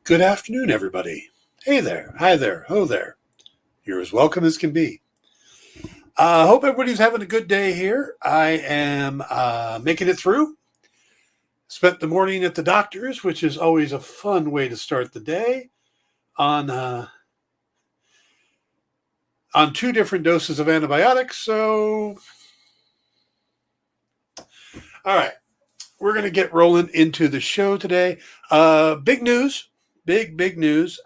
Good afternoon, everybody. Hey there, hi there, ho there. You're as welcome as can be. Hope everybody's having a good day here. I am making it through. Spent the morning at the doctor's, which is always a fun way to start the day, on 2 different doses of antibiotics. So, all right, we're going to get rolling into the show today. Big news, big news.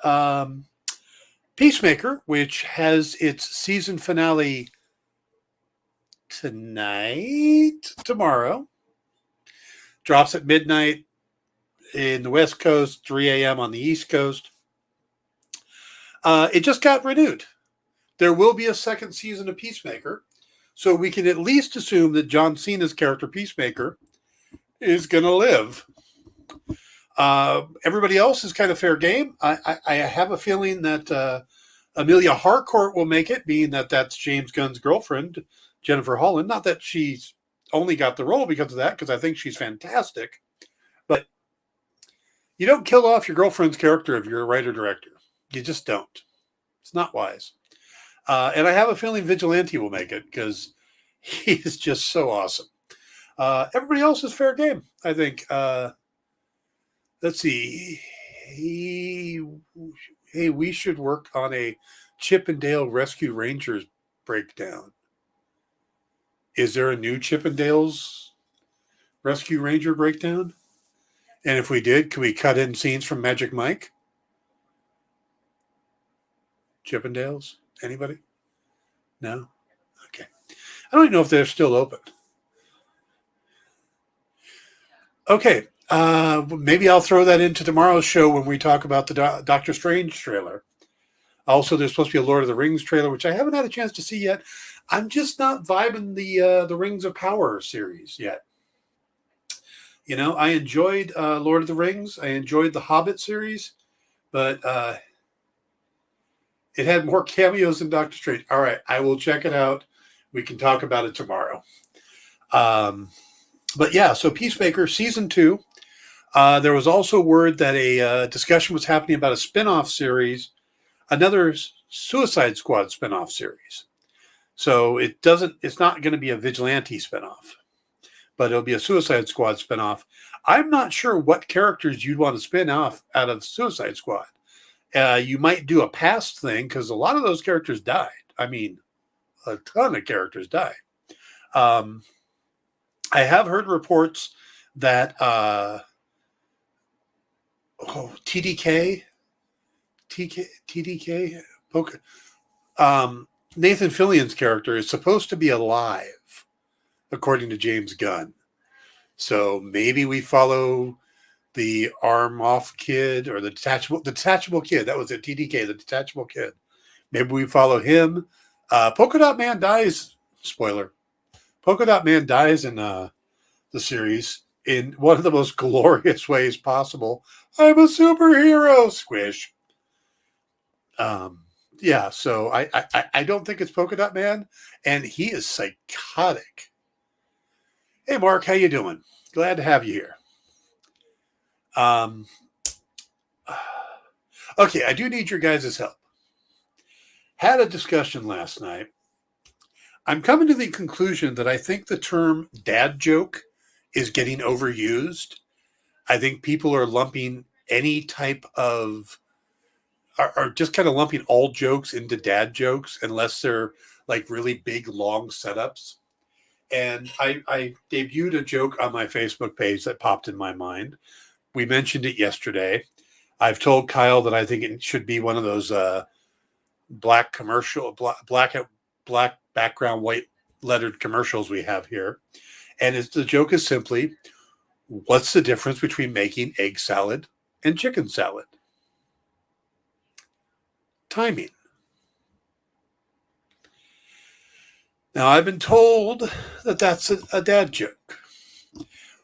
Peacemaker, which has its season finale tomorrow, drops at midnight in the West Coast, 3 a.m. on the East Coast. It just got renewed. There will be a second season of Peacemaker, so we can at least assume that John Cena's character Peacemaker is going to live. Everybody else is kind of fair game. I have a feeling that Amelia Harcourt will make it, being that that's James Gunn's girlfriend, Jennifer Holland. Not that she's only got the role because of that, because I think she's fantastic. But you don't kill off your girlfriend's character if you're a writer-director. You just don't. It's not wise. And I have a feeling Vigilante will make it because he is just so awesome. Everybody else is fair game, I think. Let's see. Hey, we should work on a Chip and Dale Rescue Rangers breakdown. Is there a new Chip and Dale's Rescue Ranger breakdown? And if we did, could we cut in scenes from Magic Mike? Chip and Dale's? Anybody? No? Okay. I don't even know if they're still open. Okay. Maybe I'll throw that into tomorrow's show when we talk about the Doctor Strange trailer. Also, there's supposed to be a Lord of the Rings trailer, which I haven't had a chance to see yet. I'm just not vibing the Rings of Power series yet. You know, I enjoyed Lord of the Rings. I enjoyed the Hobbit series, but it had more cameos than Doctor Strange. All right, I will check it out. We can talk about it tomorrow. But yeah, so Peacemaker Season 2. There was also word that a discussion was happening about a spin-off series, another Suicide Squad spin-off series. So it's not going to be a Vigilante spin-off, but it'll be a Suicide Squad spin-off. I'm not sure what characters you'd want to spin off out of Suicide Squad. You might do a past thing because a lot of those characters died. I mean, a ton of characters died. I have heard reports that TDK, Nathan Fillion's character is supposed to be alive, according to James Gunn. So maybe we follow the arm-off kid or the detachable kid. That was it, TDK, the detachable kid. Maybe we follow him. Polka Dot Man dies. Spoiler. Polka Dot Man dies in the series in one of the most glorious ways possible. I'm a superhero, squish. Yeah, so I don't think it's Polka Dot Man, and he is psychotic. Hey, Mark, how you doing? Glad to have you here. Okay, I do need your guys' help. Had a discussion last night. I'm coming to the conclusion that I think the term dad joke is getting overused. I think people are lumping any type of, are just kind of lumping all jokes into dad jokes unless they're like really big, long setups. And I debuted a joke on my Facebook page that popped in my mind. We mentioned it yesterday. I've told Kyle that I think it should be one of those black background, white lettered commercials we have here. And the joke is simply, what's the difference between making egg salad and chicken salad? Timing. Now, I've been told that that's a dad joke.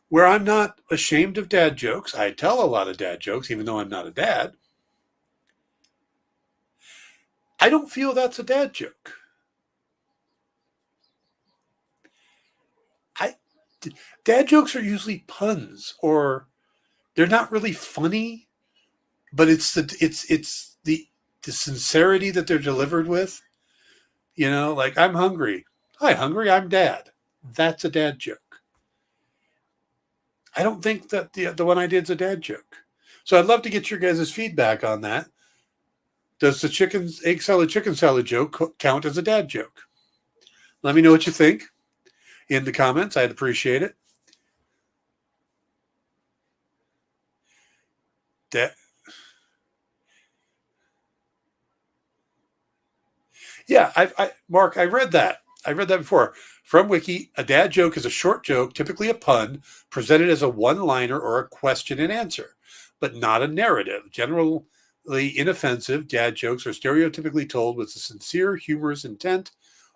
Where I'm not ashamed of dad jokes, I tell a lot of dad jokes, even though I'm not a dad. I don't feel that's a dad joke. Dad jokes are usually puns, or they're not really funny, but it's the sincerity that they're delivered with. Like, I'm hungry. Hi, hungry. I'm dad. That's a dad joke. I don't think that the one I did is a dad joke. So I'd love to get your guys' feedback on that. Does the egg salad, chicken salad joke count as a dad joke? Let me know what you think in the comments. I'd appreciate it. Yeah, Mark, I read that. I read that before. From Wiki, a dad joke is a short joke, typically a pun, presented as a one-liner or a question and answer, but not a narrative. Generally inoffensive, dad jokes are stereotypically told with a sincere, humorous intent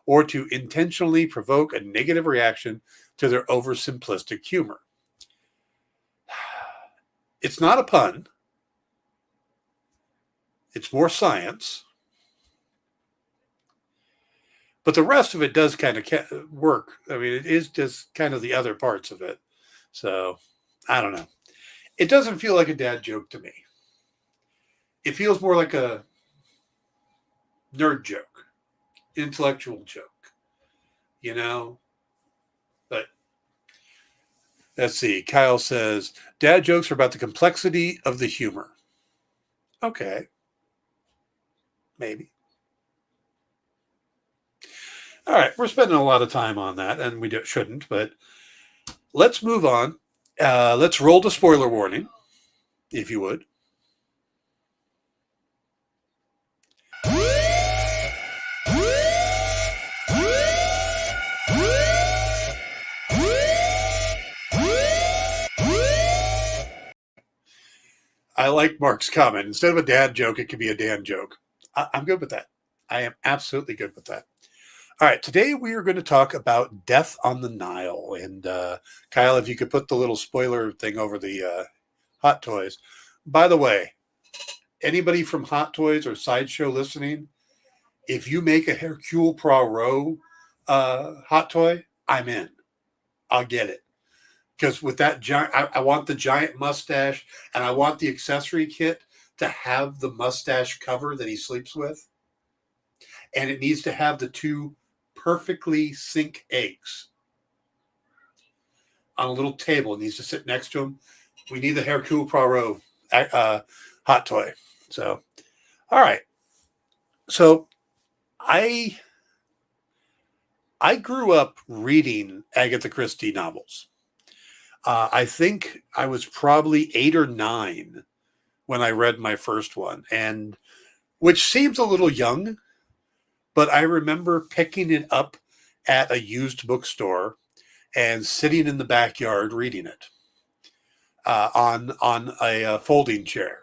or to intentionally provoke a negative reaction to their oversimplistic humor. It's not a pun. It's more science. But the rest of it does kind of work. I mean, it is just kind of the other parts of it. So, I don't know. It doesn't feel like a dad joke to me. It feels more like a nerd joke, intellectual joke, But let's see. Kyle says, dad jokes are about the complexity of the humor. Okay. Maybe. All right, we're spending a lot of time on that, and we shouldn't, but let's move on. Let's roll the spoiler warning, if you would. I like Mark's comment. Instead of a dad joke, it could be a Dan joke. I'm good with that. I am absolutely good with that. All right, today we are going to talk about Death on the Nile. And Kyle, if you could put the little spoiler thing over the Hot Toys. By the way, anybody from Hot Toys or Sideshow listening, if you make a Hercule Poirot Hot Toy, I'm in. I'll get it. Because with that giant, I want the giant mustache, and I want the accessory kit to have the mustache cover that he sleeps with. And it needs to have the two perfectly sync eggs on a little table. It needs to sit next to him. We need the Hercule Poirot hot toy. So, all right. So, I grew up reading Agatha Christie novels. I think I was probably 8 or 9 when I read my first one, and which seems a little young, but I remember picking it up at a used bookstore and sitting in the backyard reading it on a folding chair,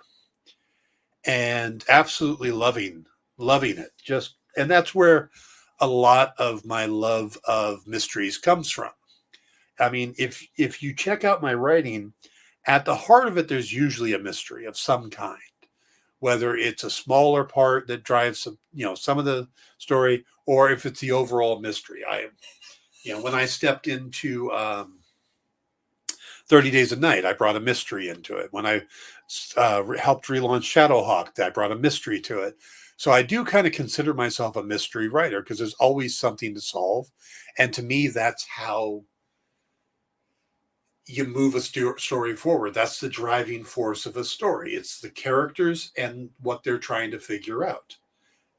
and absolutely loving it. And that's where a lot of my love of mysteries comes from. I mean, if you check out my writing, at the heart of it, there's usually a mystery of some kind, whether it's a smaller part that drives some of the story, or if it's the overall mystery. When I stepped into 30 Days a Night, I brought a mystery into it. When I helped relaunch Shadowhawk, I brought a mystery to it. So I do kind of consider myself a mystery writer because there's always something to solve. And to me, that's how you move a story forward. That's the driving force of a story. It's the characters and what they're trying to figure out.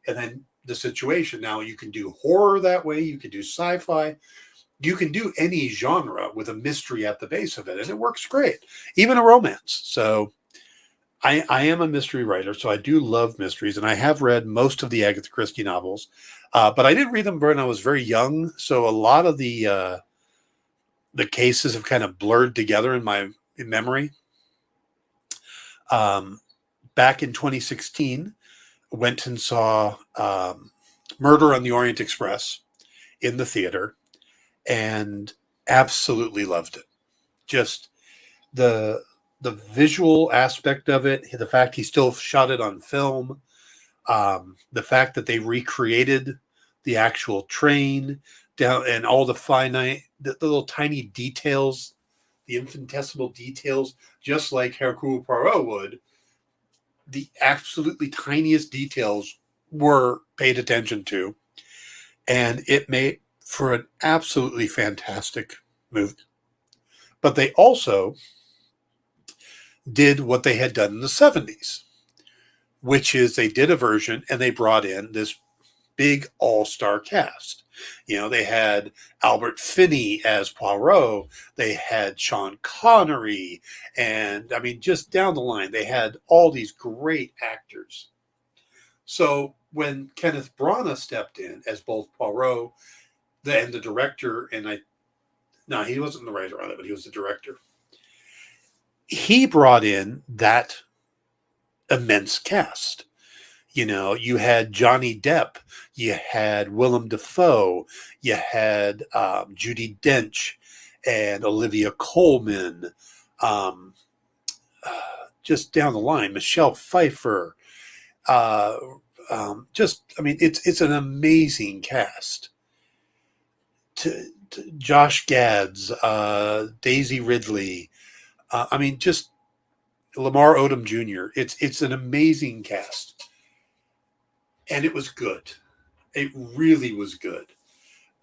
And then the situation. Now, you can do horror that way. You can do sci-fi. You can do any genre with a mystery at the base of it, and it works great. Even a romance. So I am a mystery writer, so I do love mysteries, and I have read most of the Agatha Christie novels, but I didn't read them when I was very young, so a lot of the cases have kind of blurred together in my memory. Back in 2016, went and saw Murder on the Orient Express in the theater and absolutely loved it. Just the visual aspect of it, the fact he still shot it on film, the fact that they recreated the actual train down and all the little tiny details, the infinitesimal details, just like Hercule Poirot would, the absolutely tiniest details were paid attention to, and it made for an absolutely fantastic movie. But they also did what they had done in the 70s, which is they did a version and they brought in this big all-star cast. They had Albert Finney as Poirot. They had Sean Connery. And, just down the line, they had all these great actors. So when Kenneth Braugnah stepped in as both Poirot and the director, no, he wasn't the writer on it, but he was the director. He brought in that immense cast. You had Johnny Depp, you had Willem Dafoe, you had Judi Dench and Olivia Colman, just down the line, Michelle Pfeiffer. It's an amazing cast. Josh Gad's, Daisy Ridley, just Lamar Odom Jr. It's an amazing cast. And it was good. It really was good.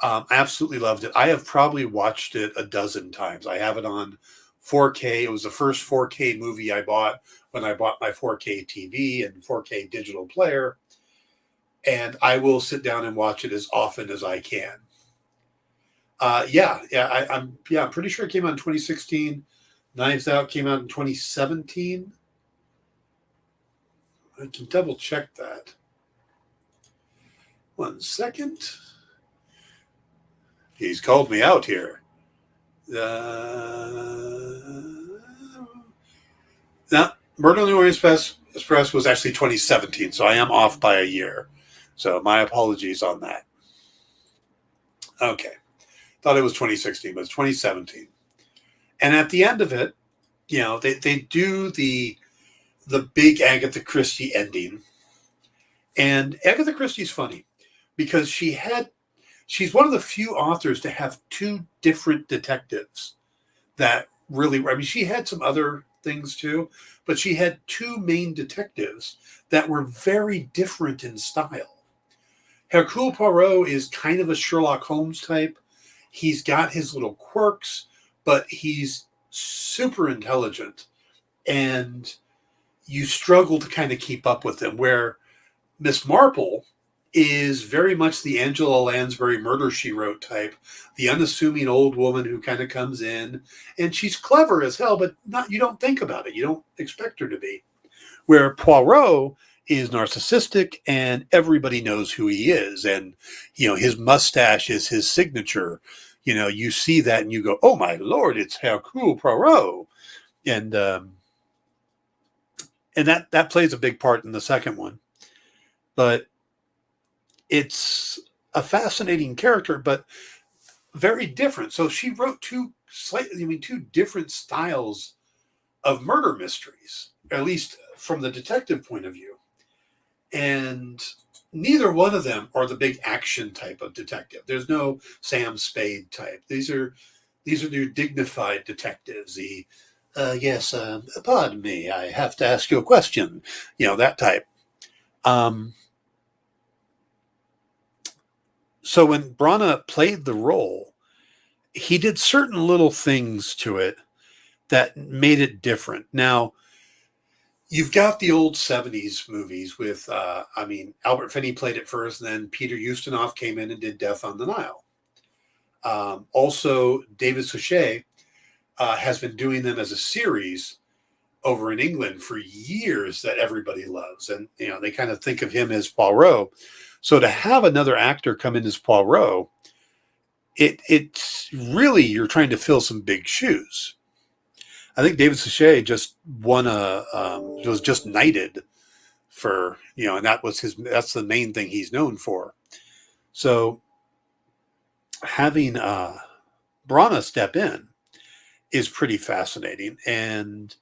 I absolutely loved it. I have probably watched it a dozen times. I have it on 4K. It was the first 4K movie I bought when I bought my 4K TV and 4K digital player. And I will sit down and watch it as often as I can. I'm pretty sure it came out in 2016. Knives Out came out in 2017. I can double check that. 1 second. He's called me out here. Now, Murder on the Orient Express was actually 2017, so I am off by a year. So my apologies on that. Okay. Thought it was 2016, but it's 2017. And at the end of it, they do the big Agatha Christie ending. And Agatha Christie's funny because she's one of the few authors to have two different detectives that really, she had some other things too, but she had two main detectives that were very different in style. Hercule Poirot is kind of a Sherlock Holmes type. He's got his little quirks, but he's super intelligent, and you struggle to kind of keep up with him, where Miss Marple is very much the Angela Lansbury Murder, She Wrote type, the unassuming old woman who kind of comes in, and she's clever as hell, but you don't think about it. You don't expect her to be. Where Poirot is narcissistic, and everybody knows who he is, and his mustache is his signature. You see that and you go, oh my Lord, it's Hercule Poirot. And that plays a big part in the second one. But it's a fascinating character, but very different. So she wrote two different styles of murder mysteries, at least from the detective point of view. And neither one of them are the big action type of detective. There's no Sam Spade type. These are your dignified detectives. Yes, pardon me, I have to ask you a question. That type. So when Braugnah played the role, he did certain little things to it that made it different. Now, you've got the old 70s movies with, Albert Finney played it first, and then Peter Ustinov came in and did Death on the Nile. Also, David Suchet has been doing them as a series over in England for years that everybody loves. And, they kind of think of him as Poirot. So to have another actor come in as Poirot, it's really, you're trying to fill some big shoes. I think David Suchet just was just knighted for, and that's the main thing he's known for. So having Braugnah step in is pretty fascinating, and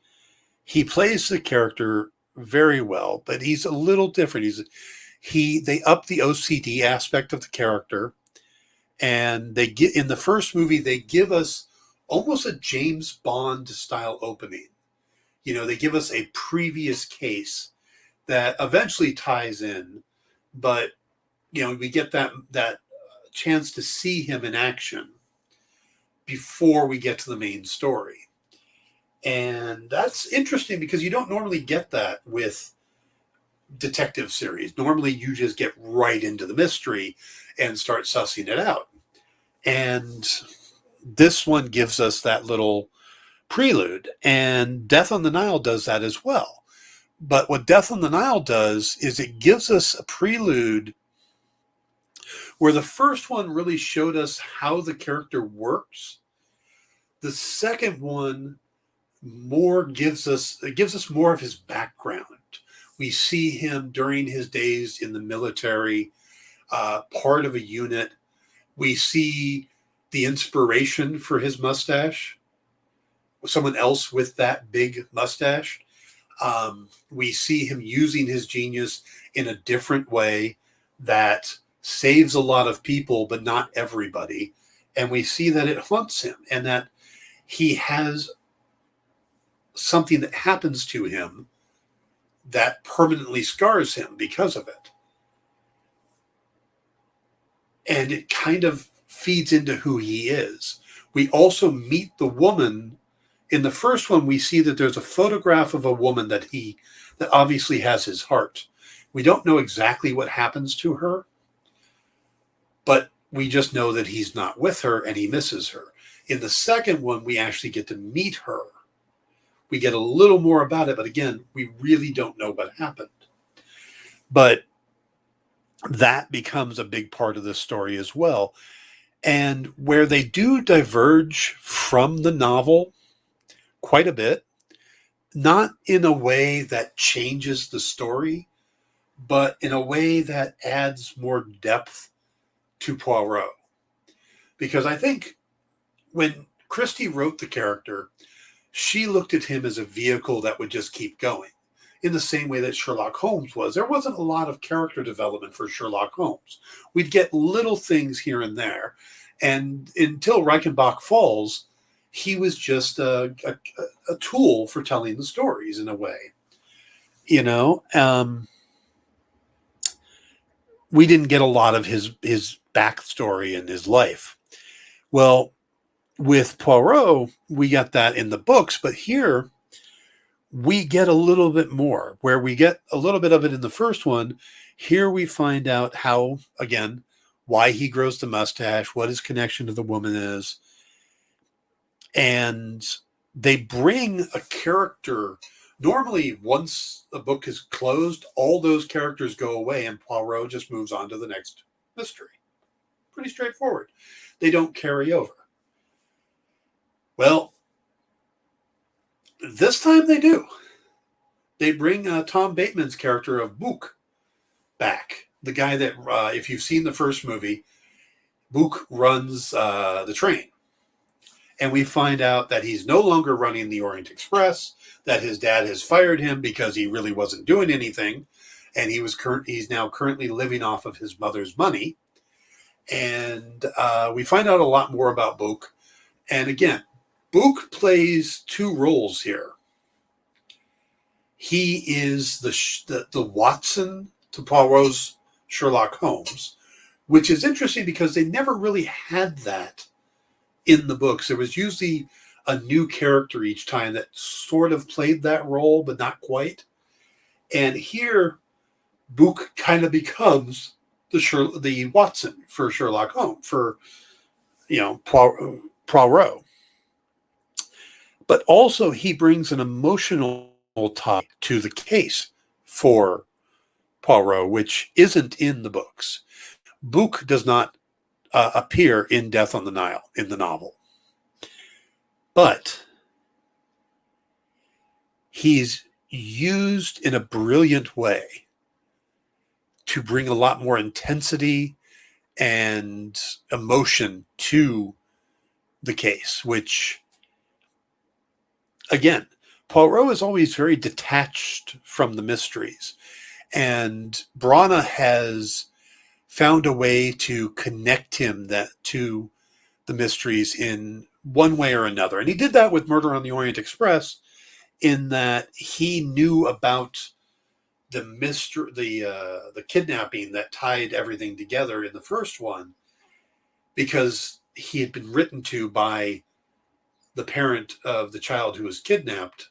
he plays the character very well, but he's a little different. They up the OCD aspect of the character, and in the first movie, they give us almost a James Bond style opening. They give us a previous case, that eventually ties in, but we get that chance to see him in action before we get to the main story. And that's interesting because you don't normally get that with detective series. Normally you just get right into the mystery and start sussing it out. And this one gives us that little prelude, and Death on the Nile does that as well. But what Death on the Nile does is it gives us a prelude where the first one really showed us how the character works. The second one gives us more of his background. We see him during his days in the military, part of a unit. We see the inspiration for his mustache, someone else with that big mustache. We see him using his genius in a different way that saves a lot of people, but not everybody. And we see that it haunts him and that he has something that happens to him that permanently scars him because of it. And it kind of feeds into who he is. We also meet the woman. In the first one, we see that there's a photograph of a woman that obviously has his heart. We don't know exactly what happens to her, but we just know that he's not with her and he misses her. In the second one, we actually get to meet her. We get a little more about it, but again, we really don't know what happened. But that becomes a big part of the story as well. And where they do diverge from the novel quite a bit, not in a way that changes the story, but in a way that adds more depth to Poirot. Because I think when Christie wrote the character, she looked at him as a vehicle that would just keep going. In the same way that Sherlock Holmes was. There wasn't a lot of character development for Sherlock Holmes. We'd get little things here and there. And until Reichenbach Falls, he was just a tool for telling the stories in a way. We didn't get a lot of his backstory and his life. Well, with Poirot, we got that in the books, but here we get a little bit more. Where we get a little bit of it in the first one, here we find out how, again, why he grows the mustache, what his connection to the woman is. And they bring a character. Normally, once a book is closed, all those characters go away and Poirot just moves on to the next mystery. Pretty straightforward. They don't carry over. Well, this time they do. They bring Tom Bateman's character of Book back. The guy that, if you've seen the first movie, Book runs the train. And we find out that he's no longer running the Orient Express, that his dad has fired him because he really wasn't doing anything. And he's now currently living off of his mother's money. And we find out a lot more about Book. And again, Book plays two roles here. He is the Watson to Poirot's Sherlock Holmes, which is interesting because they never really had that in the books. There was usually a new character each time that sort of played that role, but not quite. And here, Book kind of becomes the Watson for Sherlock Holmes, for Poirot. But also he brings an emotional tie to the case for Poirot, which isn't in the books. Book does not appear in Death on the Nile in the novel. But he's used in a brilliant way to bring a lot more intensity and emotion to the case, which, again, Poirot is always very detached from the mysteries. And Braugnah has found a way to connect him to the mysteries in one way or another. And he did that with Murder on the Orient Express, in that he knew about the kidnapping that tied everything together in the first one, because he had been written to by the parent of the child who was kidnapped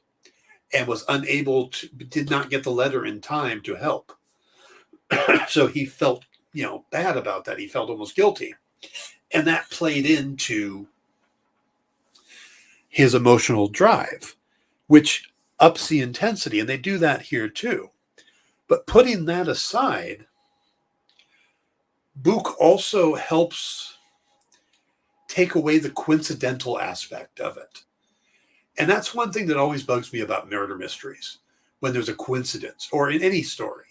and was did not get the letter in time to help. So he felt, bad about that. He felt almost guilty. And that played into his emotional drive, which ups the intensity. And they do that here too. But putting that aside, Book also helps take away the coincidental aspect of it. And that's one thing that always bugs me about murder mysteries, when there's a coincidence, or in any story,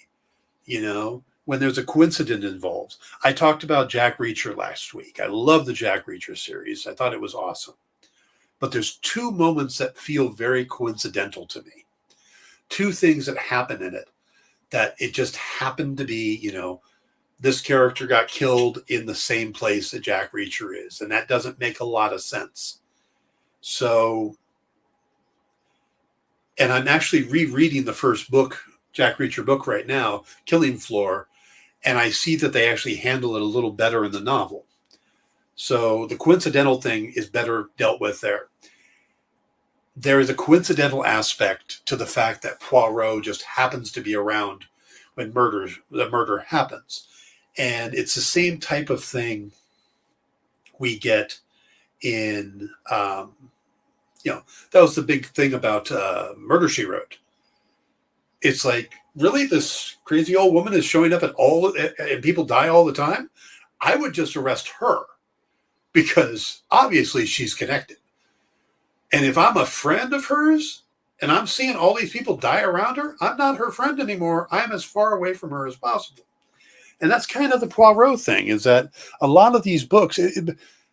when there's a coincidence involved. I talked about Jack Reacher last week. I love the Jack Reacher series. I thought it was awesome. But there's two moments that feel very coincidental to me. Two things that happen in it that it just happened to be, this character got killed in the same place that Jack Reacher is. And that doesn't make a lot of sense. So, and I'm actually rereading the first book, Jack Reacher book right now, Killing Floor, and I see that they actually handle it a little better in the novel. So the coincidental thing is better dealt with there. There is a coincidental aspect to the fact that Poirot just happens to be around when the murder happens. And it's the same type of thing we get in, that was the big thing about Murder, She Wrote. It's like, really, this crazy old woman is showing up and people die all the time? I would just arrest her, because obviously she's connected. And if I'm a friend of hers and I'm seeing all these people die around her, I'm not her friend anymore. I'm as far away from her as possible. And that's kind of the Poirot thing, is that a lot of these books,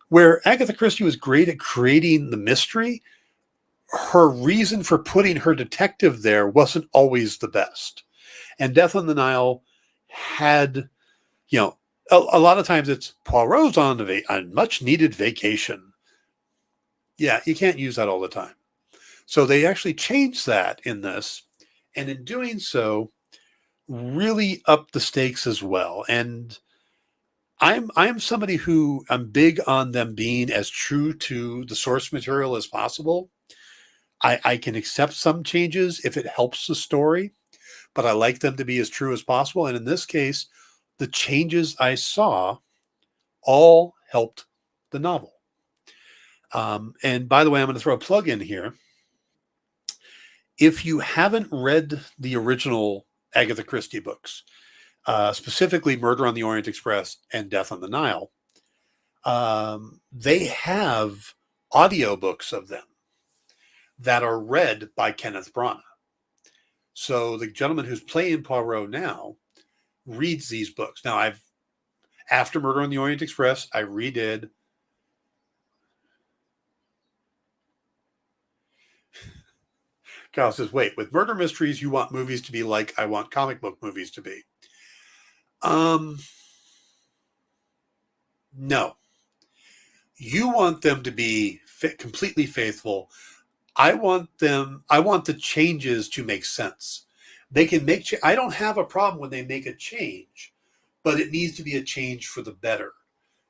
where Agatha Christie was great at creating the mystery, her reason for putting her detective there wasn't always the best. And Death on the Nile had, a lot of times it's Poirot's on a much needed vacation. Yeah, you can't use that all the time. So they actually changed that in this. And in doing so, really upped the stakes as well. And I'm somebody who, I'm big on them being as true to the source material as possible. I can accept some changes if it helps the story, but I like them to be as true as possible. And in this case, the changes I saw all helped the novel. And by the way, I'm going to throw a plug in here. If you haven't read the original Agatha Christie books, specifically Murder on the Orient Express and Death on the Nile, they have audiobooks of them that are read by Kenneth Braugnah. So the gentleman who's playing Poirot now reads these books. Now, after Murder on the Orient Express, I redid Kyle says, wait, with murder mysteries, you want movies to be like I want comic book movies to be. No. You want them to be completely faithful. I want the changes to make sense. They can I don't have a problem when they make a change, but it needs to be a change for the better.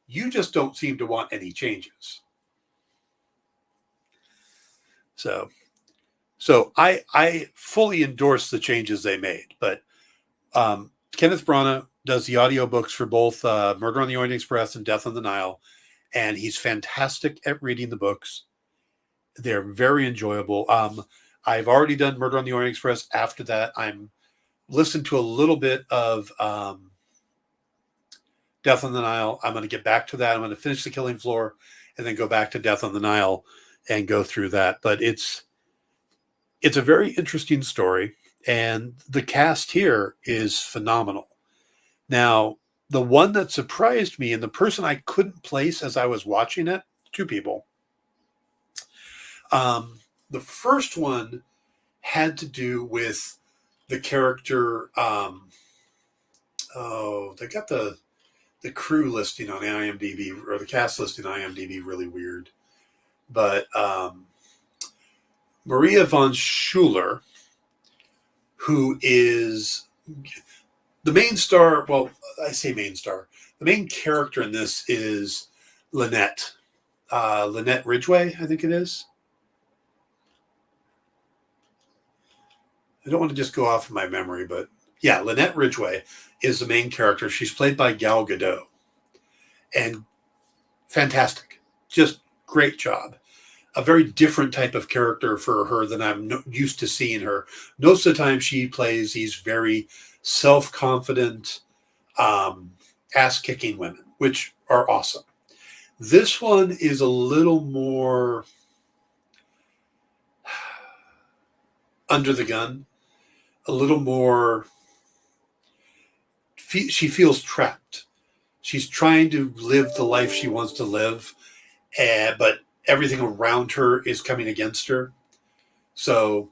You just don't seem to want any changes. So I fully endorse the changes they made, but Kenneth Braugnah does the audiobooks for both Murder on the Orient Express and Death on the Nile, and he's fantastic at reading the books. They're very enjoyable. I've already done Murder on the Orient Express. After that, I'm listened to a little bit of Death on the Nile. I'm going to get back to that. I'm going to finish The Killing Floor and then go back to Death on the Nile and go through that. But it's a very interesting story, and the cast here is phenomenal. Now, the one that surprised me, and the person I couldn't place as I was watching it, two people. The first one had to do with the character. They got the crew listing on IMDb, or the cast listing on IMDb, really weird. But Maria von Schuler, who is the main star, well, I say main star, the main character in this is Lynette. Lynette Ridgway, I think it is. I don't want to just go off of my memory, but yeah, Lynette Ridgway is the main character. She's played by Gal Gadot. And fantastic. Just great job. A very different type of character for her than I'm used to seeing her. Most of the time she plays these very self-confident, ass-kicking women, which are awesome. This one is a little more under the gun, a little more, she feels trapped. She's trying to live the life she wants to live, but everything around her is coming against her. So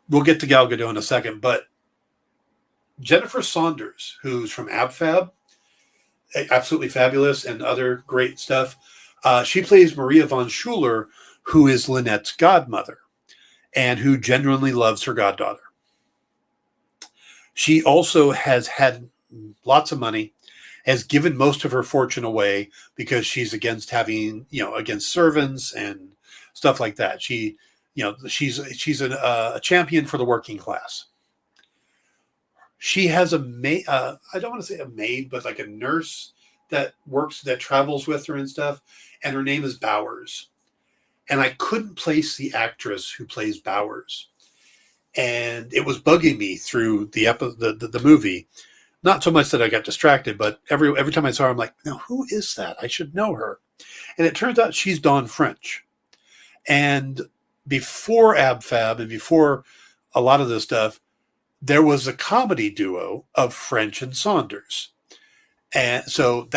we'll get to Gal Gadot in a second, but Jennifer Saunders, who's from AbFab, absolutely fabulous, and other great stuff. She plays Maria von Schuler, who is Lynette's godmother and who genuinely loves her goddaughter. She also has had lots of money, has given most of her fortune away because she's against having, against servants and stuff like that. She's a champion for the working class. She has a maid, I don't want to say a maid, but like a nurse that travels with her and stuff. And her name is Bowers. And I couldn't place the actress who plays Bowers. And it was bugging me through the movie. Not so much that I got distracted, but every time I saw her, I'm like, no, who is that? I should know her. And it turns out she's Dawn French. And before AbFab and before a lot of this stuff, there was a comedy duo of French and Saunders. And so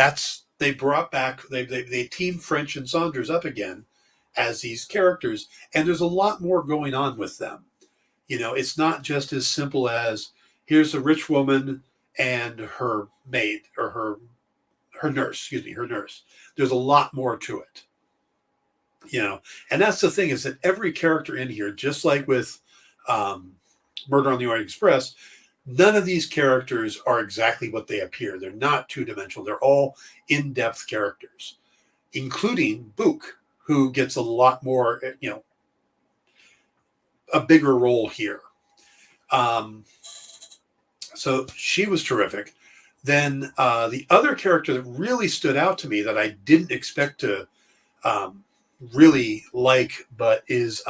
they brought back, they teamed French and Saunders up again as these characters. And there's a lot more going on with them. It's not just as simple as here's a rich woman and her maid or her nurse. There's a lot more to it. And that's the thing, is that every character in here, just like with Murder on the Orient Express, none of these characters are exactly what they appear. They're not two-dimensional. They're all in-depth characters, including Book, who gets a lot more, a bigger role here. So she was terrific. Then the other character that really stood out to me that I didn't expect to really like, but is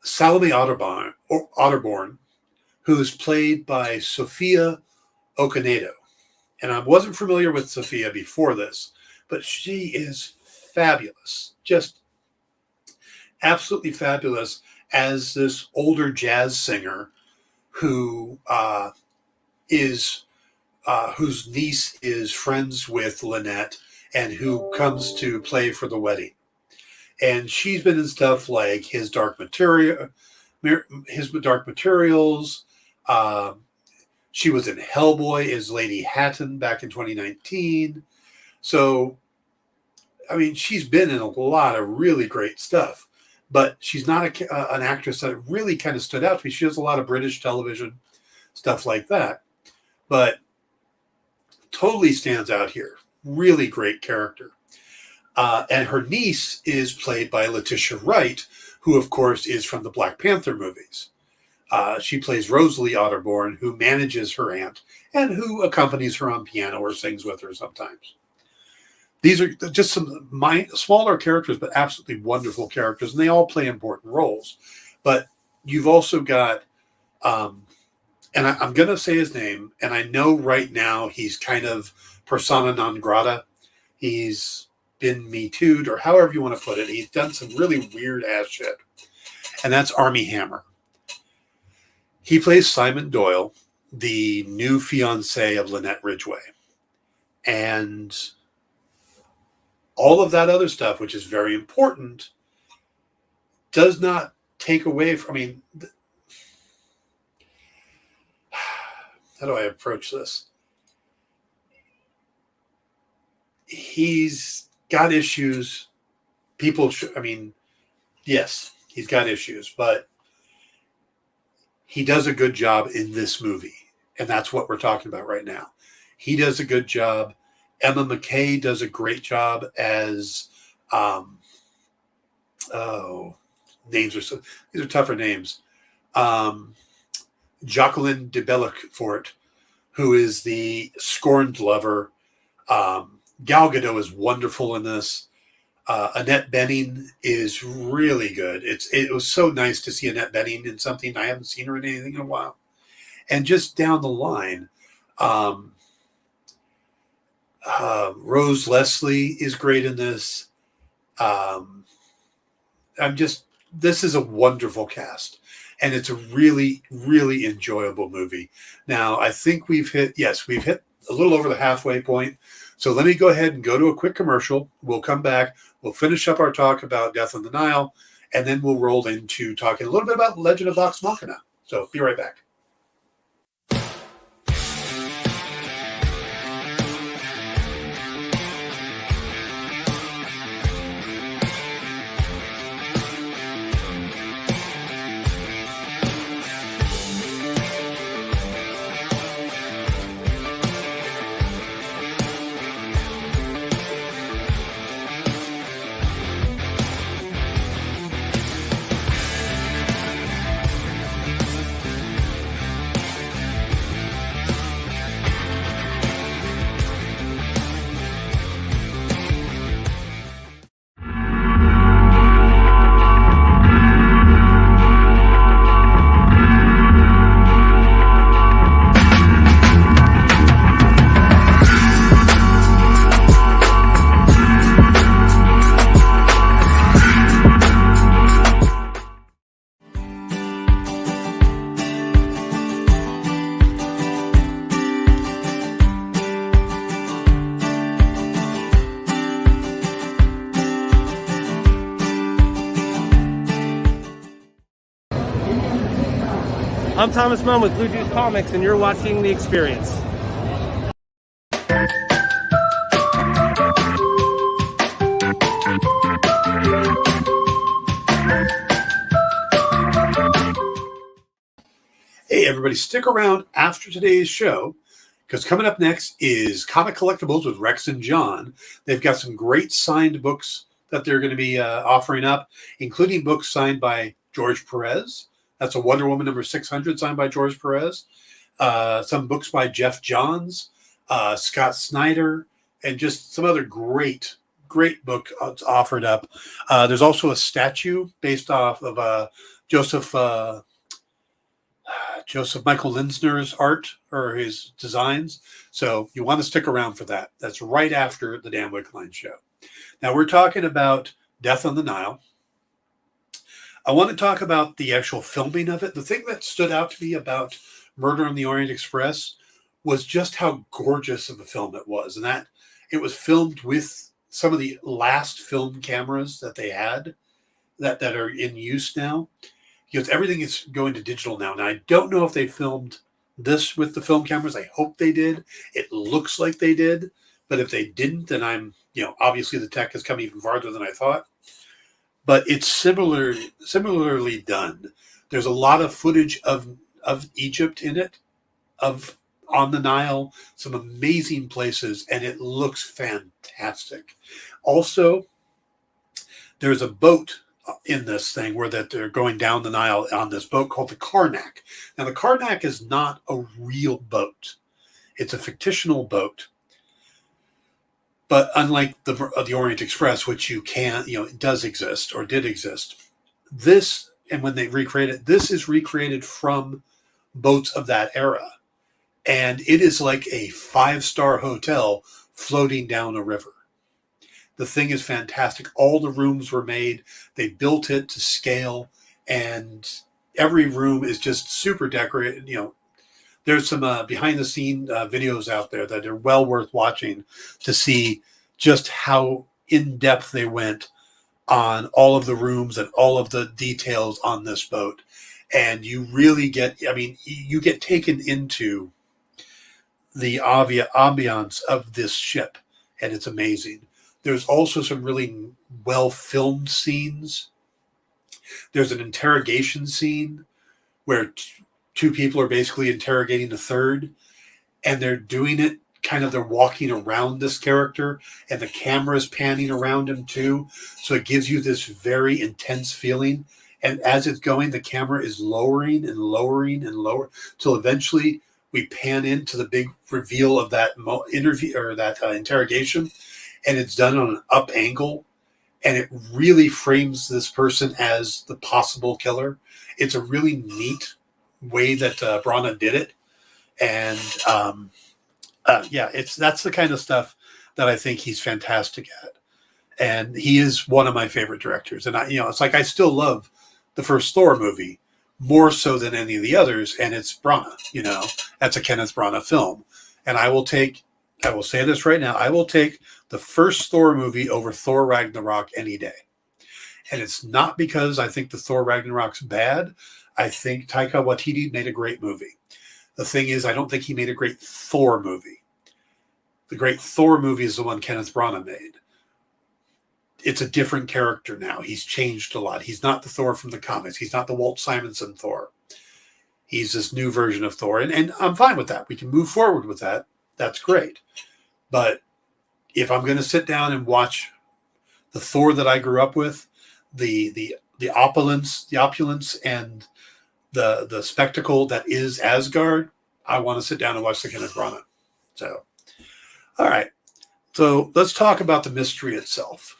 Salome Otterborn, who is played by Sophia Okonedo. And I wasn't familiar with Sophia before this, but she is fabulous. Just absolutely fabulous as this older jazz singer who whose niece is friends with Lynette and who comes to play for the wedding. And she's been in stuff like His Dark Materials. She was in Hellboy as Lady Hatton back in 2019. So, she's been in a lot of really great stuff. But she's not an actress that really kind of stood out to me. She does a lot of British television, stuff like that. But totally stands out here. Really great character. And her niece is played by Letitia Wright, who, of course, is from the Black Panther movies. She plays Rosalie Otterborn, who manages her aunt and who accompanies her on piano or sings with her sometimes. These are just some smaller characters, but absolutely wonderful characters, and they all play important roles. But you've also got, and I'm going to say his name, and I know right now he's kind of persona non grata. He's been Me Too'd, or however you want to put it. He's done some really weird ass shit. And that's Armie Hammer. He plays Simon Doyle, the new fiance of Lynette Ridgway. And all of that other stuff, which is very important, does not take away from, how do I approach this? He's got issues. People should, yes, he's got issues, but he does a good job in this movie. And that's what we're talking about right now. He does a good job. Emma McKay does a great job as, names are so, these are tougher names. Jacqueline de Belfort, who is the scorned lover. Gal Gadot is wonderful in this. Annette Bening is really good. It was so nice to see Annette Bening in something. I haven't seen her in anything in a while. And just down the line, Rose Leslie is great in this. This is a wonderful cast. And it's a really, really enjoyable movie. Now, I think we've hit a little over the halfway point. So let me go ahead and go to a quick commercial. We'll come back. We'll finish up our talk about Death on the Nile, and then we'll roll into talking a little bit about Legend of Vox Machina. So be right back. I'm Thomas Munn with Blue Juice Comics, and you're watching The Experience. Hey, everybody, stick around after today's show, because coming up next is Comic Collectibles with Rex and John. They've got some great signed books that they're going to be offering up, including books signed by George Perez. That's a Wonder Woman number 600 signed by George Perez. Some books by Jeff Johns, Scott Snyder, and just some other great book offered up. There's also a statue based off of Joseph Michael Linsner's art or his designs. So you want to stick around for that. That's right after the Dan Wickline Show. Now we're talking about Death on the Nile. I want to talk about the actual filming of it. The thing that stood out to me about Murder on the Orient Express was just how gorgeous of a film it was, and that it was filmed with some of the last film cameras that they had that are in use now, because everything is going to digital now. Now, I don't know if they filmed this with the film cameras. I hope they did. It looks like they did, but if they didn't, then obviously the tech has come even farther than I thought. But it's similarly done. There's a lot of footage of Egypt in it, on the Nile, some amazing places, and it looks fantastic. Also, there's a boat in this thing where that they're going down the Nile on this boat called the Karnak. Now, the Karnak is not a real boat. It's a fictional boat. But unlike the Orient Express, which it does exist or did exist, this, and when they recreate it, this is recreated from boats of that era. And it is like a 5-star hotel floating down a river. The thing is fantastic. All the rooms were made. They built it to scale, and every room is just super decorated. There's some behind-the-scene videos out there that are well worth watching to see just how in-depth they went on all of the rooms and all of the details on this boat. And you really you get taken into the ambiance of this ship, and it's amazing. There's also some really well-filmed scenes. There's an interrogation scene where two people are basically interrogating the third, and they're doing it kind of, they're walking around this character, and the camera is panning around him too. So it gives you this very intense feeling. And as it's going, the camera is lowering and lowering and lower till eventually we pan into the big reveal of that interview or that interrogation, and it's done on an up angle, and it really frames this person as the possible killer. It's a really neat way that Braugnah did it, and that's the kind of stuff that I think he's fantastic at, and he is one of my favorite directors. And it's like I still love the first Thor movie more so than any of the others, and it's Braugnah. That's a Kenneth Braugnah film, and I will say this right now, I will take the first Thor movie over Thor Ragnarok any day. And it's not because I think the Thor Ragnarok's bad. I think Taika Waititi made a great movie. The thing is, I don't think he made a great Thor movie. The great Thor movie is the one Kenneth Braugnah made. It's a different character now. He's changed a lot. He's not the Thor from the comics. He's not the Walt Simonson Thor. He's this new version of Thor. And I'm fine with that. We can move forward with that. That's great. But if I'm going to sit down and watch the Thor that I grew up with, the opulence and the spectacle that is Asgard, I want to sit down and watch the Kenneth Braugnah. So, all right. So let's talk about the mystery itself.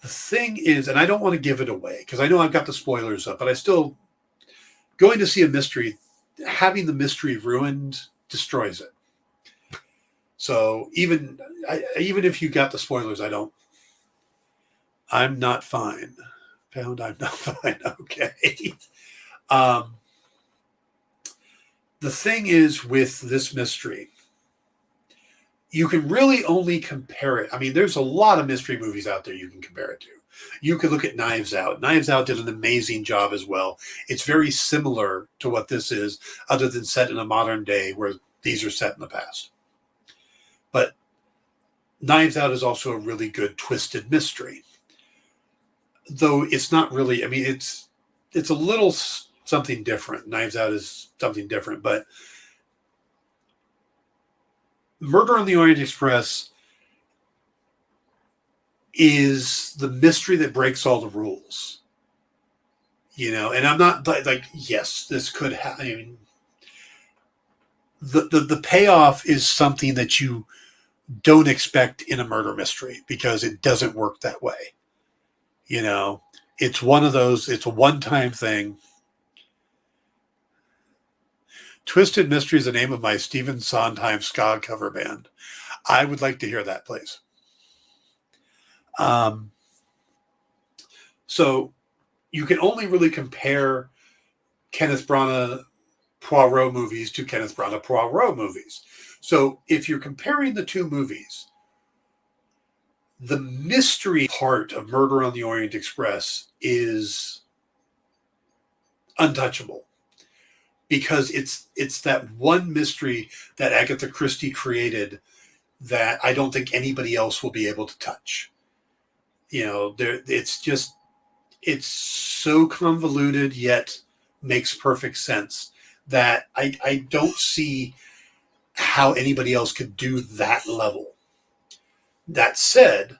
The thing is, and I don't want to give it away because I know I've got the spoilers up, but I still, going to see a mystery, having the mystery ruined destroys it. So even if you got the spoilers, I'm not fine. Pound, I'm not fine. Okay. The thing is with this mystery, you can really only compare it. I mean, there's a lot of mystery movies out there you can compare it to. You could look at Knives Out. Knives Out did an amazing job as well. It's very similar to what this is, other than set in a modern day where these are set in the past. But Knives Out is also a really good twisted mystery. Though it's not really, I mean, it's a little something different. Knives Out is something different, but Murder on the Orient Express is the mystery that breaks all the rules. And I'm not like yes, this could happen. I mean, the payoff is something that you don't expect in a murder mystery because it doesn't work that way. It's one of those, it's a one-time thing. Twisted Mystery is the name of my Stephen Sondheim ska cover band. I would like to hear that, please. So you can only really compare Kenneth Braugnah Poirot movies to Kenneth Braugnah Poirot movies. So if you're comparing the two movies, the mystery part of Murder on the Orient Express is untouchable because it's that one mystery that Agatha Christie created that I don't think anybody else will be able to touch. It's so convoluted yet makes perfect sense that I don't see how anybody else could do that level. That said,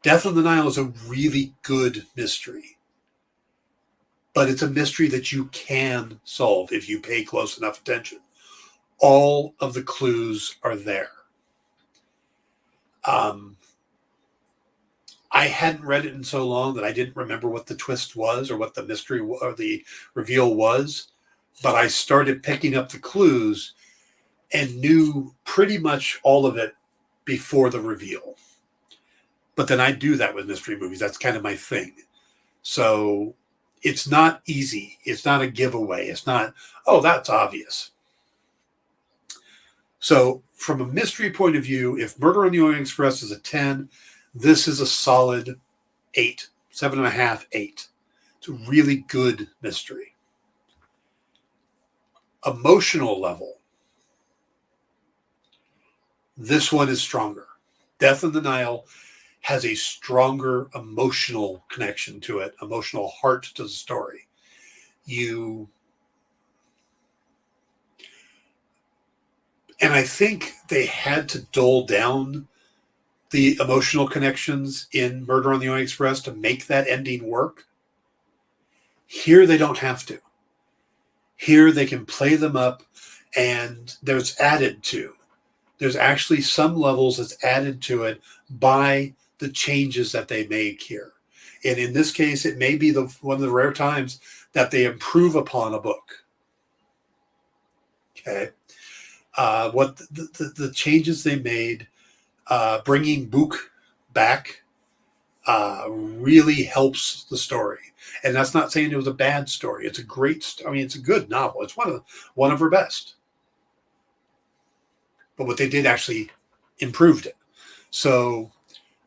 Death on the Nile is a really good mystery. But it's a mystery that you can solve if you pay close enough attention. All of the clues are there. I hadn't read it in so long that I didn't remember what the twist was or what the mystery or the reveal was. But I started picking up the clues and knew pretty much all of it before the reveal. But then I do that with mystery movies. That's kind of my thing. So it's not easy. It's not a giveaway. It's not, oh, that's obvious. So from a mystery point of view, if Murder on the Orient Express is a 10, this is a solid 8, 7.5, 8. It's a really good mystery. Emotional level, this one is stronger. Death on the Nile has a stronger emotional connection to it, emotional heart to the story. And I think they had to dull down the emotional connections in Murder on the Orient Express to make that ending work. Here they don't have to. Here they can play them up, and there's actually some levels that's added to it by the changes that they make here. And in this case, it may be one of the rare times that they improve upon a book. Okay. What the changes they made, bringing Book back, really helps the story. And that's not saying it was a bad story. It's a great. It's a good novel. It's one of her best. But what they did actually improved it. So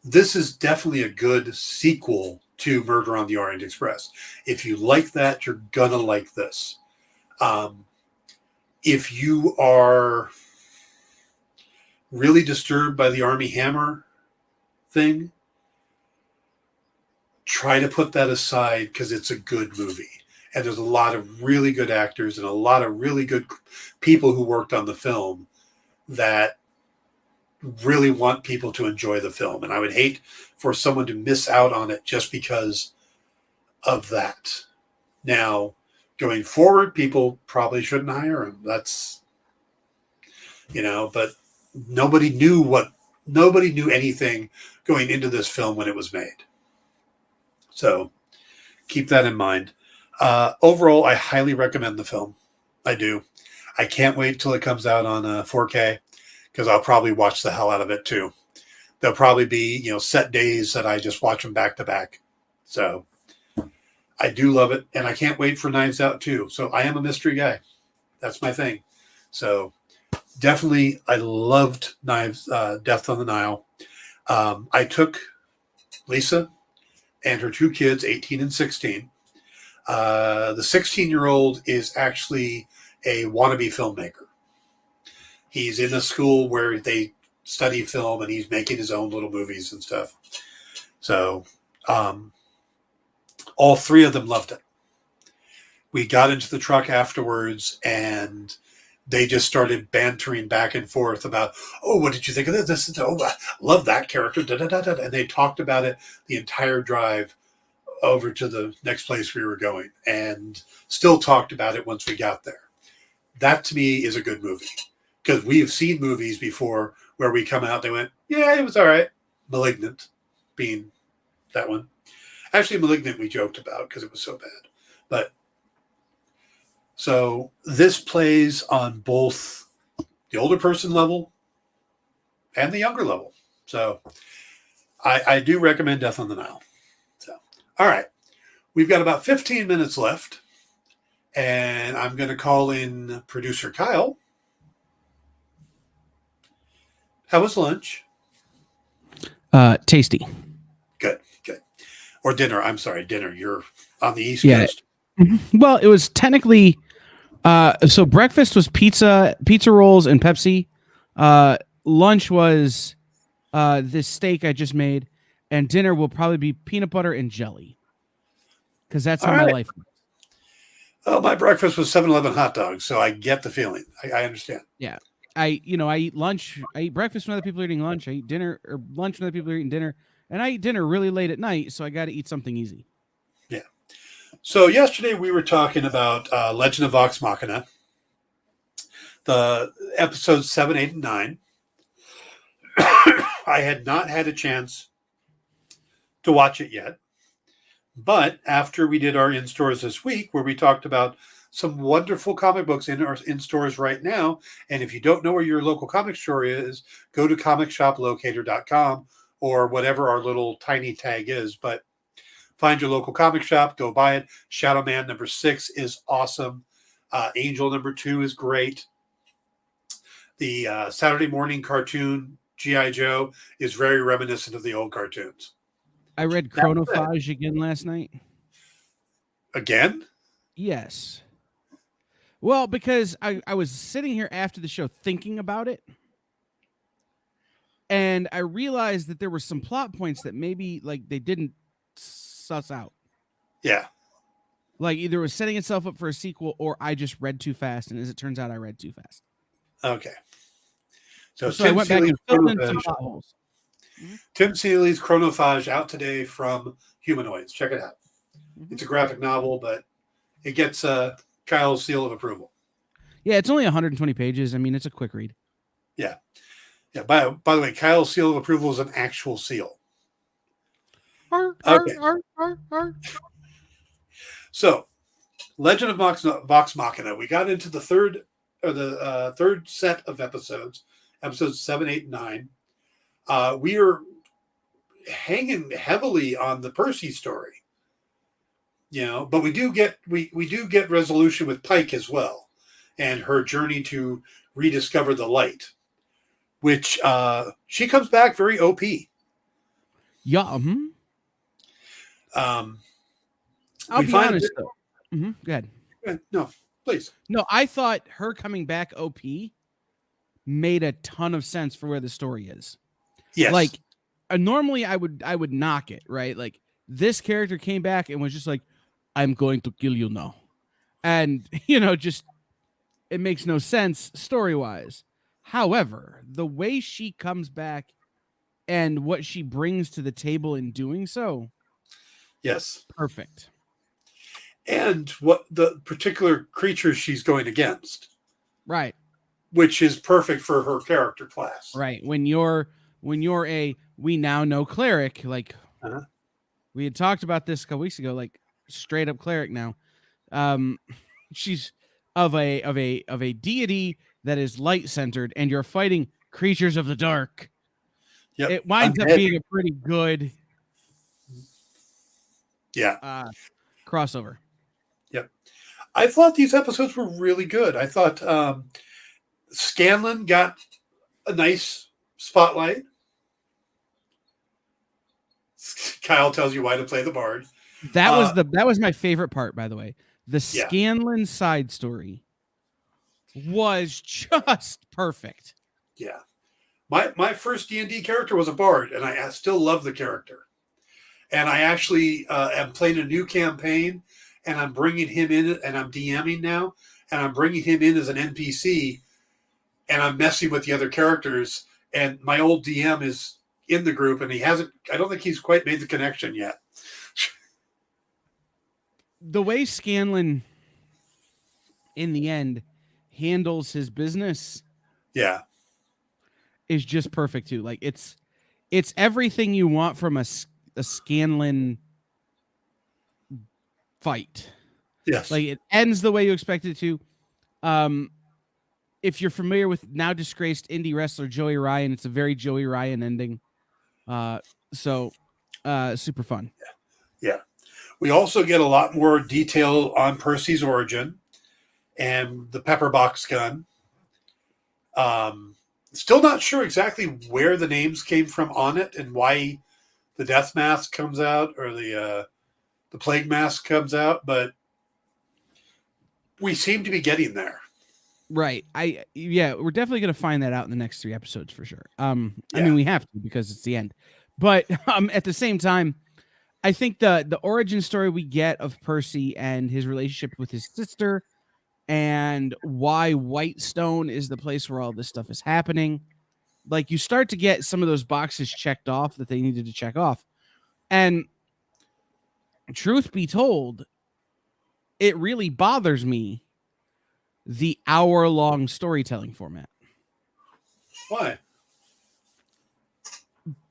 this is definitely a good sequel to Murder on the Orient Express. If you like that, you're gonna like this. If you are really disturbed by the Armie Hammer thing, try to put that aside because it's a good movie. And there's a lot of really good actors and a lot of really good people who worked on the film that really want people to enjoy the film. And I would hate for someone to miss out on it just because of that. Now, going forward, people probably shouldn't hire him. That's, but nobody knew anything going into this film when it was made. So keep that in mind. Overall, I highly recommend the film. I do. I can't wait till it comes out on 4K because I'll probably watch the hell out of it too. There'll probably be, set days that I just watch them back to back. So I do love it. And I can't wait for Knives Out too. So I am a mystery guy. That's my thing. So definitely, I loved Death on the Nile. I took Lisa and her two kids, 18 and 16. The 16-year-old is actually a wannabe filmmaker. He's in a school where they study film, and he's making his own little movies and stuff. So all three of them loved it. We got into the truck afterwards, and they just started bantering back and forth about, oh, what did you think of this? Oh, I love that character. Da, da, da, da. And they talked about it the entire drive over to the next place we were going, and still talked about it once we got there. That to me is a good movie, because we have seen movies before where we come out, they went, yeah, it was all right. Malignant being that one. Actually, Malignant we joked about because it was so bad. But so this plays on both the older person level and the younger level. So I do recommend Death on the Nile. So, all right. We've got about 15 minutes left, and I'm going to call in producer Kyle. How was lunch? Tasty. Good. Or dinner. I'm sorry, dinner. You're on the East Coast. Well, it was technically, so breakfast was pizza rolls and Pepsi. Lunch was this steak I just made, and dinner will probably be peanut butter and jelly, because that's how my life works. Oh, my breakfast was 7-Eleven hot dogs, so I get the feeling. I understand. Yeah. I eat lunch. I eat breakfast when other people are eating lunch. I eat dinner or lunch when other people are eating dinner. And I eat dinner really late at night, so I got to eat something easy. Yeah. So yesterday we were talking about Legend of Vox Machina, the episodes 7, 8, and 9. I had not had a chance to watch it yet. But after we did our in-stores this week, where we talked about some wonderful comic books in stores right now. And if you don't know where your local comic store is, go to comicshoplocator.com or whatever our little tiny tag is. But find your local comic shop, go buy it. Shadow Man number 6 is awesome. Angel number 2 is great. The Saturday morning cartoon, G.I. Joe, is very reminiscent of the old cartoons. I read Chronophage again last night. Again? Yes. Well, because I was sitting here after the show thinking about it, and I realized that there were some plot points that maybe like they didn't suss out. Yeah. Like either it was setting itself up for a sequel, or I just read too fast, and as it turns out, I read too fast. Okay. So I went back and filled in some plot holes. Tim Seeley's Chronophage out today from Humanoids. Check it out. It's a graphic novel, but it gets Kyle's seal of approval. Yeah, it's only 120 pages. I mean, it's a quick read. Yeah. Yeah. By the way, Kyle's seal of approval is an actual seal. Okay. So, Legend of Vox Machina. We got into the third set of episodes 7, 8, and 9. We are hanging heavily on the Percy story, but we do get resolution with Pike as well, and her journey to rediscover the light, which she comes back very OP. Yeah. I'll be honest though. Go ahead. No, please. No, I thought her coming back OP made a ton of sense for where the story is. Yes. Like normally I would knock it, right? Like this character came back and was just like, I'm going to kill you now. And just it makes no sense story-wise. However, the way she comes back and what she brings to the table in doing so, yes, perfect. And what the particular creatures she's going against, right, which is perfect for her character class. Right. When you're a we now know cleric, like we had talked about this a couple weeks ago, like straight up cleric now. She's of a deity that is light centered, and you're fighting creatures of the dark. Yep. It winds up being a pretty good crossover. Yep. I thought these episodes were really good. I thought Scanlan got a nice spotlight. Kyle tells you why to play the bard. That was my favorite part, by the way. The Scanlan side story was just perfect. Yeah. My first D&D character was a bard, and I still love the character. And I actually am playing a new campaign, and I'm bringing him in, and I'm DMing now, and I'm bringing him in as an NPC, and I'm messing with the other characters, and my old DM is in the group, and I don't think he's quite made the connection yet. The way Scanlan, in the end, handles his business, is just perfect too. Like it's everything you want from a Scanlan fight. Yes, like it ends the way you expect it to. If you're familiar with now disgraced indie wrestler Joey Ryan, it's a very Joey Ryan ending. So super fun. Yeah. We also get a lot more detail on Percy's origin and the pepper box gun. Still not sure exactly where the names came from on it and why the death mask comes out or the plague mask comes out, but we seem to be getting there. Right. We're definitely going to find that out in the next 3 episodes for sure. I mean, we have to because it's the end. But at the same time, I think the origin story we get of Percy and his relationship with his sister and why Whitestone is the place where all this stuff is happening. Like you start to get some of those boxes checked off that they needed to check off. And truth be told, it really bothers me, the hour-long storytelling format. Why?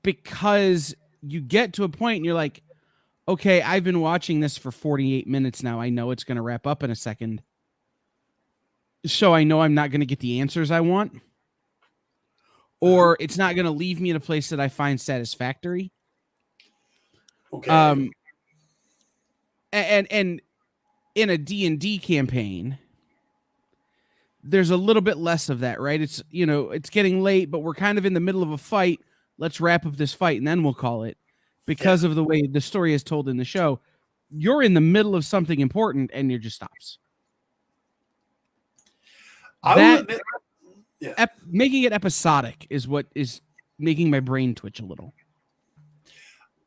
Because you get to a point and you're like, okay, I've been watching this for 48 minutes now. I know it's going to wrap up in a second. So I know I'm not going to get the answers I want. Or it's not going to leave me in a place that I find satisfactory. Okay. And in a D&D campaign, there's a little bit less of that, right? It's, it's getting late, but we're kind of in the middle of a fight. Let's wrap up this fight and then we'll call it. Because of the way the story is told in the show, you're in the middle of something important and it just stops. Making it episodic is what is making my brain twitch a little.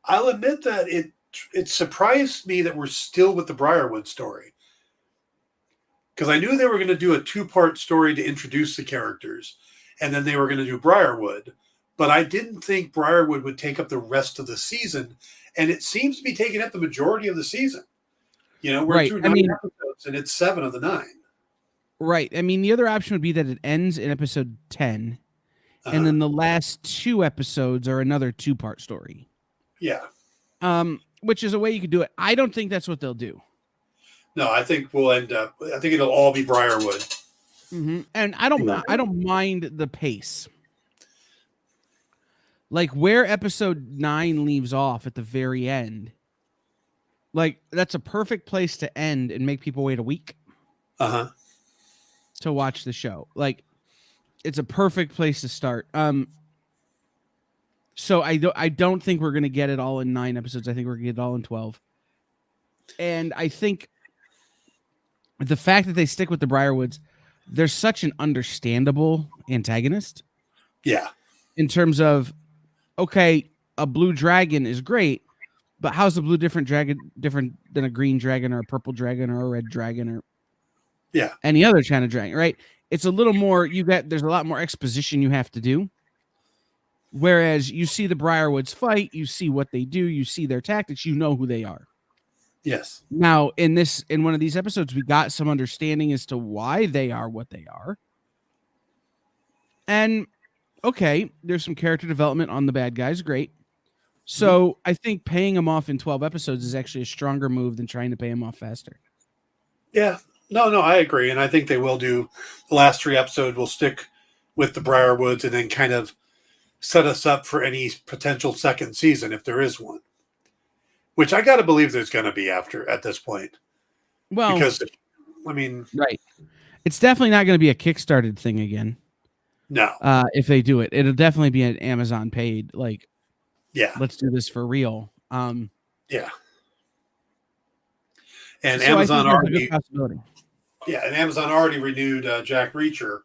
I'll admit that it surprised me that we're still with the Briarwood story. Because I knew they were going to do a 2-part story to introduce the characters, and then they were going to do Briarwood. But I didn't think Briarwood would take up the rest of the season, and it seems to be taking up the majority of the season. You know, we're through 9 episodes, and it's 7 of the 9. Right. I mean, the other option would be that it ends in episode 10, and then the last 2 episodes are another 2-part story. Yeah. Which is a way you could do it. I don't think that's what they'll do. No, I think we'll end up. I think it'll all be Briarwood. Mm-hmm. And I don't mind the pace. Like where episode 9 leaves off at the very end. Like that's a perfect place to end and make people wait a week. To watch the show. Like it's a perfect place to start. So I don't think we're gonna get it all in 9 episodes. I think we're gonna get it all in 12. And I think the fact that they stick with the Briarwoods, they're such an understandable antagonist. Yeah. In terms of, okay, a blue dragon is great, but how's the blue dragon different than a green dragon or a purple dragon or a red dragon or any other kind of dragon, right? It's a little more, there's a lot more exposition you have to do. Whereas you see the Briarwoods fight, you see what they do, you see their tactics, you know who they are. Yes. Now, in one of these episodes, we got some understanding as to why they are what they are. And, okay, there's some character development on the bad guys. Great. So I think paying them off in 12 episodes is actually a stronger move than trying to pay them off faster. Yeah. No, I agree. And I think they will do the last 3 episodes. We'll stick with the Briarwoods and then kind of set us up for any potential second season if there is one. Which I got to believe there's going to be at this point. Well, because, I mean... Right. It's definitely not going to be a Kickstarted thing again. No. If they do it. It'll definitely be an Amazon paid, like, let's do this for real. Yeah. And so Amazon already... Yeah, and Amazon already renewed Jack Reacher.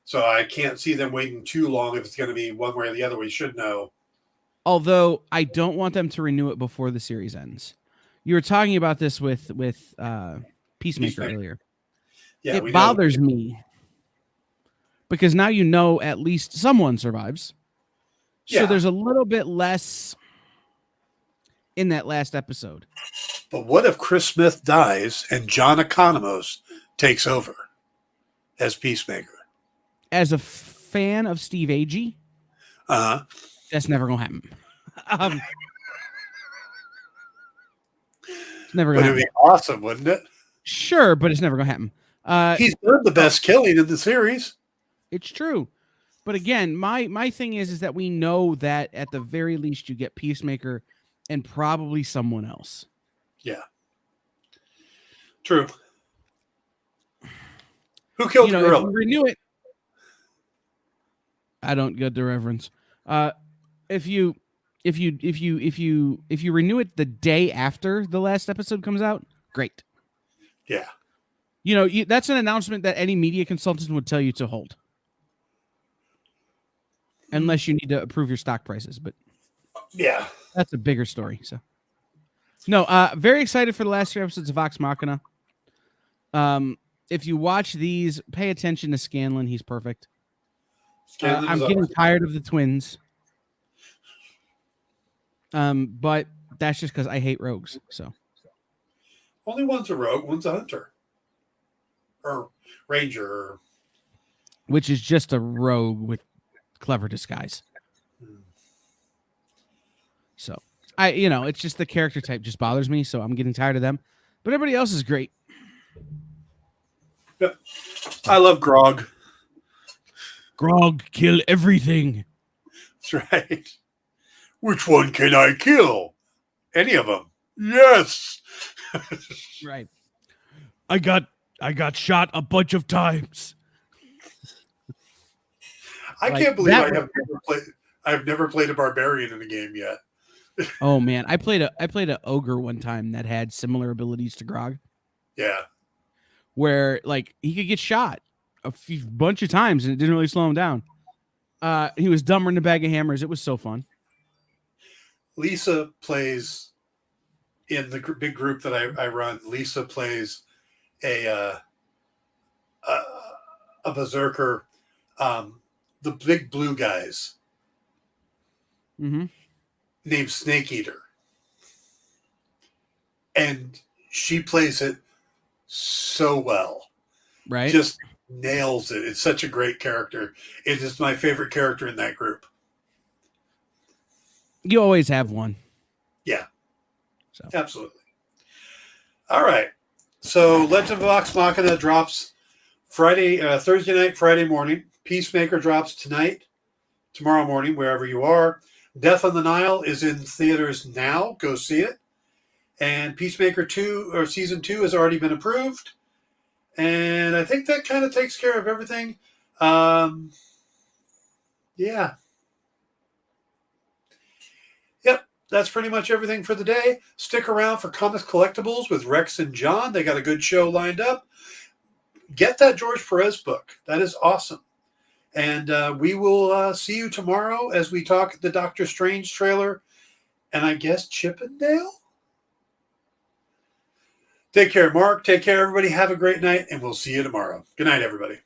So I can't see them waiting too long if it's going to be one way or the other. We should know. Although I don't want them to renew it before the series ends. You were talking about this with Peacemaker earlier. Yeah, it bothers me because now you know at least someone survives. So there's a little bit less in that last episode. But what if Chris Smith dies and John Economos takes over as Peacemaker? As a fan of Steve Agee, that's never gonna happen. It's never gonna happen. It'd be awesome, wouldn't it? Sure, but it's never gonna happen. He's done the best killing in the series. It's true. But again, my thing is that we know that at the very least you get Peacemaker and probably someone else. Yeah. True. Who killed the gorilla? If you renew it. I don't get the reference. If you renew it the day after the last episode comes out, great. Yeah. That's an announcement that any media consultant would tell you to hold. Unless you need to approve your stock prices, but yeah, that's a bigger story. So, no, very excited for the last 3 episodes of Vox Machina. If you watch these, pay attention to Scanlan. He's perfect. I'm getting tired of the twins. But that's just because I hate rogues. So, only one's a rogue, one's a hunter, or ranger, which is just a rogue with clever disguise. So it's just the character type just bothers me, so I'm getting tired of them. But everybody else is great. Yeah. I love Grog. Grog, kill everything. That's right. Which one can I kill? Any of them? Yes. Right. I got shot a bunch of times. I can't believe I've never played a barbarian in a game yet. Oh man, I played a ogre one time that had similar abilities to Grog. Yeah. Where like he could get shot a bunch of times and it didn't really slow him down. He was dumber than a bag of hammers. It was so fun. Lisa plays in the big group that I run, Lisa plays a berserker, the big blue guys Mm-hmm. named Snake Eater. And she plays it so well. Right. Just nails it. It's such a great character. It is my favorite character in that group. You always have one. Yeah. So Absolutely. All right. So Legend of Vox Machina drops Thursday night, Friday morning. Peacemaker drops tomorrow morning, wherever you are. Death on the Nile is in theaters now. Go see it. And Peacemaker 2 or season 2 has already been approved. And I think that kind of takes care of everything. Yeah. Yep. That's pretty much everything for the day. Stick around for Comics Collectibles with Rex and John. They got a good show lined up. Get that George Perez book. That is awesome. And we will see you tomorrow as we talk the Doctor Strange trailer and I guess Chippendale? Take care, Mark. Take care, everybody. Have a great night, and we'll see you tomorrow. Good night, everybody.